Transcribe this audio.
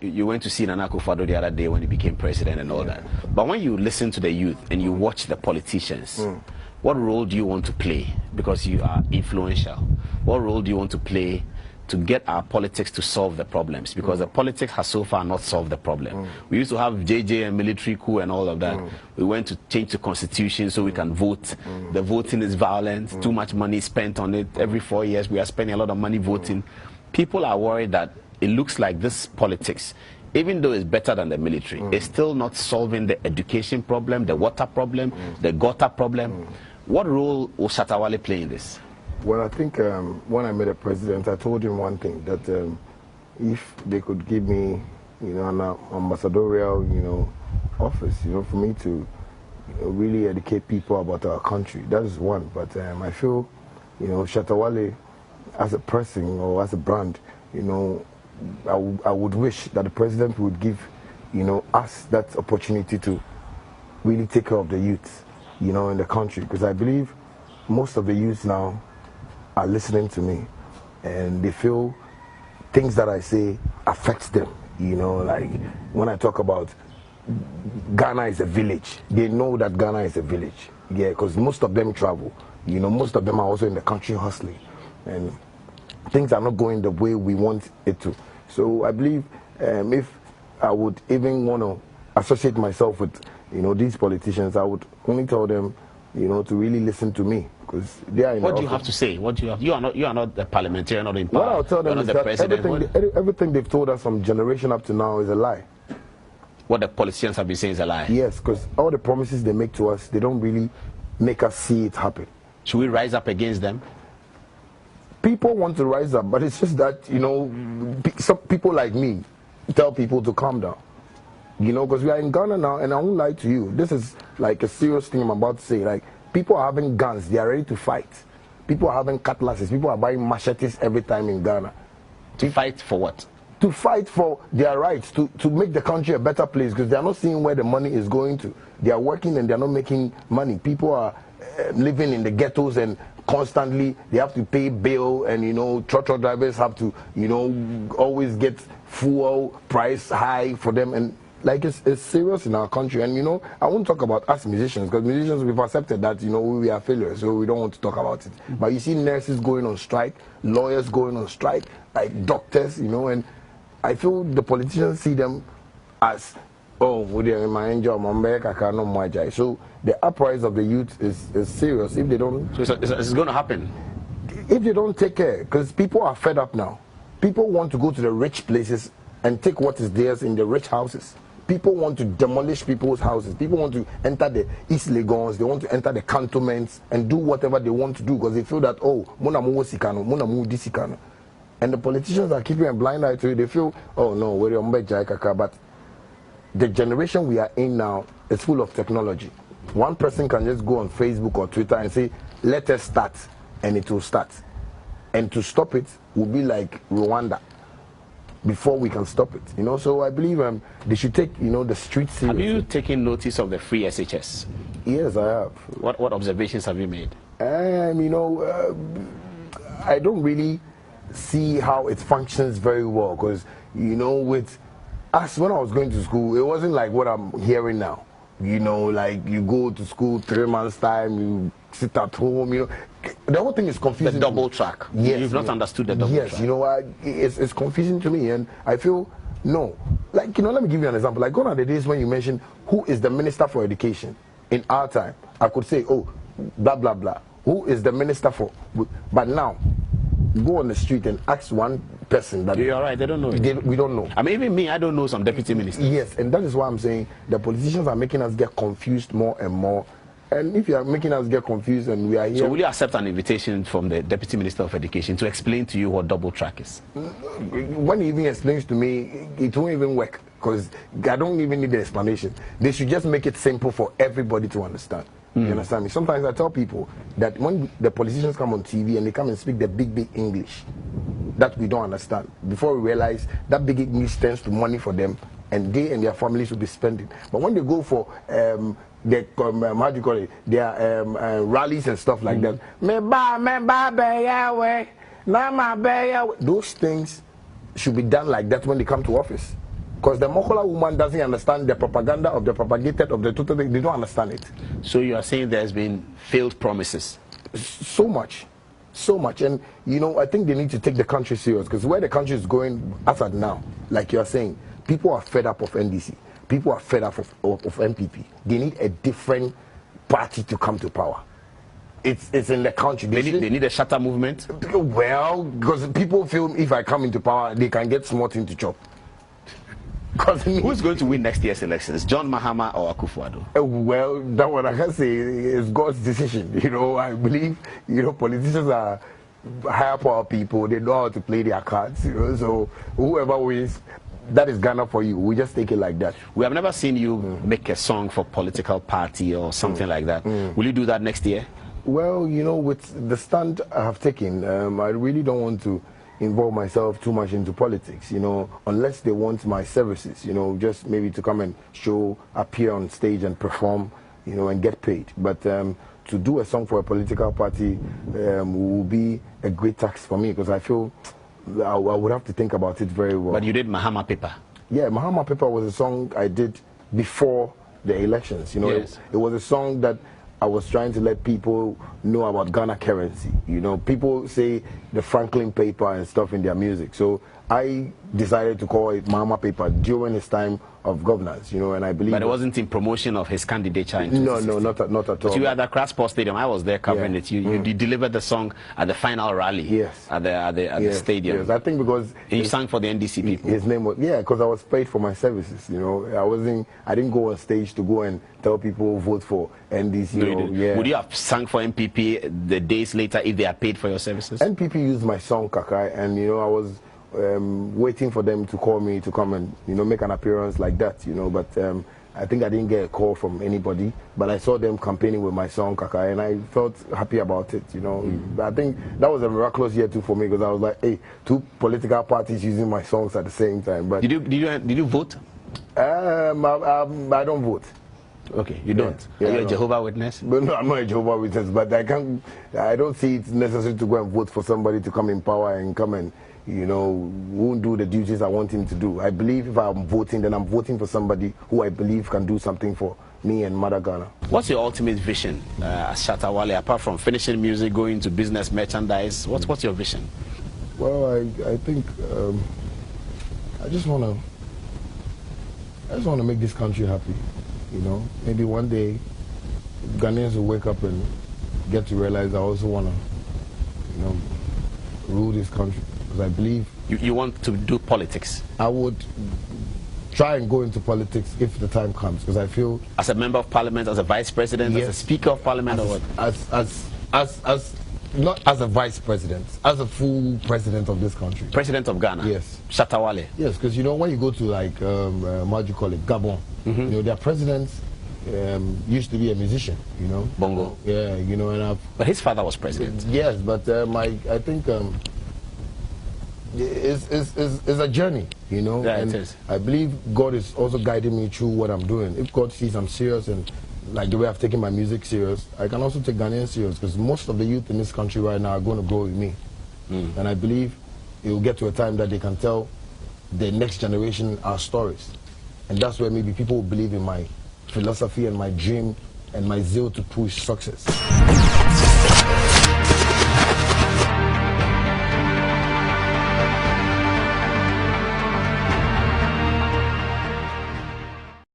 you went to see Nana Akufo-Addo the other day when he became president and all that. But when you listen to the youth and you watch the politicians, what role do you want to play? Because you are influential. What role do you want to play to get our politics to solve the problems? Because the politics has so far not solved the problem. We used to have JJ and military coup and all of that. We went to change the constitution so we can vote. The voting is violent. Too much money spent on it. Every 4 years we are spending a lot of money voting. People are worried that it looks like this politics, even though it's better than the military, it's still not solving the education problem, the water problem, the gutter problem. What role will Shatta Wale play in this? Well, I think when I met the president, I told him one thing, that if they could give me, an ambassadorial, office, for me to really educate people about our country, that is one. But I feel, Shatta Wale, as a person or as a brand, I would wish that the president would give, us that opportunity to really take care of the youth, in the country. Because I believe most of the youth now are listening to me, and they feel things that I say affects them. Like when I talk about Ghana is a village, they know that Ghana is a village. Yeah, because most of them travel. Most of them are also in the country hustling, and things are not going the way we want it to. So I believe if I would even want to associate myself with, these politicians, I would only tell them, to really listen to me, because they are in What do you have to say? What do you have? You are not a parliamentarian, not in power. What I'll tell them is that everything they've told us from generation up to now is a lie. What the politicians have been saying is a lie. Yes, because all the promises they make to us, they don't really make us see it happen. Should we rise up against them? People want to rise up, but it's just that, some people like me tell people to calm down. Because we are in Ghana now, and I won't lie to you, this is like a serious thing I'm about to say. Like, people are having guns, they are ready to fight. People are having cutlasses, people are buying machetes every time in Ghana. To fight for what? To fight for their rights, to make the country a better place, because they are not seeing where the money is going to. They are working and they are not making money. People are living in the ghettos, and constantly they have to pay bail, and truck drivers have to always get fuel price high for them, and like it's serious in our country. And I won't talk about us musicians, because musicians, we've accepted that we are failures, so we don't want to talk about it. But you see nurses going on strike, lawyers going on strike, like doctors, and I feel the politicians see them as, oh, my angel, so the uprise of the youth is serious. If they don't, so it's going to happen. If they don't take care, because people are fed up now. People want to go to the rich places and take what is theirs in the rich houses. People want to demolish people's houses. People want to enter the East Legons. They want to enter the cantonments and do whatever they want to do, because they feel that, oh, Sikano. And the politicians are keeping a blind eye to it. They feel, oh no, we're on but the generation we are in now is full of technology. One person can just go on Facebook or Twitter and say, let us start, and it will start. And to stop it will be like Rwanda before we can stop it. So I believe they should take, the streets seriously. Have you taken notice of the free SHS? Yes, I have. What observations have you made? I don't really see how it functions very well, because, with us, when I was going to school, it wasn't like what I'm hearing now. Like you go to school 3 months' time, you sit at home, The whole thing is confusing. The double track. Yes. You've not understood the double track. Yes, it's confusing to me, and I feel, no. Like, let me give you an example. Like, gone are the days when you mentioned who is the Minister for Education. In our time, I could say, oh, blah, blah, blah. Who is the Minister for... But now, go on the street and ask one person that... You're right, they don't know it. We don't know. I mean, even me, I don't know some deputy ministers. Yes, and that is why I'm saying the politicians are making us get confused more and more. And if you are making us get confused and we are here... So will you accept an invitation from the Deputy Minister of Education to explain to you what double track is? When he even explains to me, it won't even work, because I don't even need the explanation. They should just make it simple for everybody to understand. You understand me? Sometimes I tell people that when the politicians come on TV and they come and speak the big English that we don't understand, before we realize that big English turns to money for them, and they and their families will be spending. But when they go for how do you call it, their rallies and stuff like that, those things should be done like that when they come to office. Because the Mokola woman doesn't understand the propaganda of the propagated of the total thing. They don't understand it. So you are saying there's been failed promises? So much. So much. And, you know, I think they need to take the country serious, because where the country is going as at now, like you're saying, people are fed up of NDC. People are fed up of MPP. They need a different party to come to power. It's in the country. They need a Shatta movement? Well, because people feel if I come into power, they can get small thing to chop. Who's going to win next year's elections, John Mahama or Akufo-Addo? Well, that one I can say is God's decision. You know, I believe, you know, politicians are higher power people. They know how to play their cards. You know, so whoever wins, that is Ghana for you. We just take it like that. We have never seen you make a song for political party or something like that. Will you do that next year? Well, you know, with the stand I have taken, I really don't want to involve myself too much into politics, you know, unless they want my services, you know, just maybe to come and show, appear on stage and perform, you know, and get paid. But to do a song for a political party will be a great tax for me, because I feel I would have to think about it very well. But you did Mahama Paper? Yeah, Mahama Paper was a song I did before the elections, you know. Yes. It was a song that I was trying to let people know about Ghana currency. You know, people say the Franklin paper and stuff in their music. So I decided to call it Mahama Paper during his time of governance, you know, and I believe... But it wasn't in promotion of his candidature in No, not at all. But you were at the Crash Sports Stadium. I was there covering it. You delivered the song at the final rally. Yes. At the stadium. Yes, I think because... And you sang for the NDC people. His name was... Yeah, because I was paid for my services, you know. I didn't go on stage to go and tell people vote for NDC. No, yeah. Would you have sung for MPP the days later if they had paid for your services? NPP used my song, Kakai, and, you know, I was... waiting for them to call me to come and, you know, make an appearance like that, you know, but I think I didn't get a call from anybody, but I saw them campaigning with my song Kaka, and I felt happy about it, you know. I think that was a miraculous year too for me, because I was like, hey, two political parties using my songs at the same time. But did you vote? I don't vote. Okay, you don't. Yeah, Are you a Jehovah's Witness? But no, I'm not a Jehovah's Witness, but I don't see it necessary to go and vote for somebody to come in power and come and, you know, won't do the duties I want him to do. I believe if I'm voting, then I'm voting for somebody who I believe can do something for me and Mother Ghana. What's your ultimate vision as Shatta Wale, apart from finishing music, going into business, merchandise? What's your vision? Well, I think I just want to make this country happy. You know, maybe one day Ghanaians will wake up and get to realize I also want to, you know, rule this country. Because I believe... You want to do politics? I would try and go into politics if the time comes, because I feel... As a member of parliament, as a vice president, yes, as a speaker of parliament, or what? Not as a vice president, as a full president of this country. President of Ghana? Yes. Shatta Wale? Yes, because, you know, when you go to, like, what do you call it, Gabon, you know, their presidents used to be a musician, you know. Bongo? Yeah, you know, and But his father was president. Yes, but I think... It's a journey, you know. Yeah, and it is. I believe God is also guiding me through what I'm doing. If God sees I'm serious and like the way I've taken my music serious, I can also take Ghanaians serious, because most of the youth in this country right now are going to grow with me. And I believe it will get to a time that they can tell the next generation our stories. And that's where maybe people will believe in my philosophy and my dream and my zeal to push success.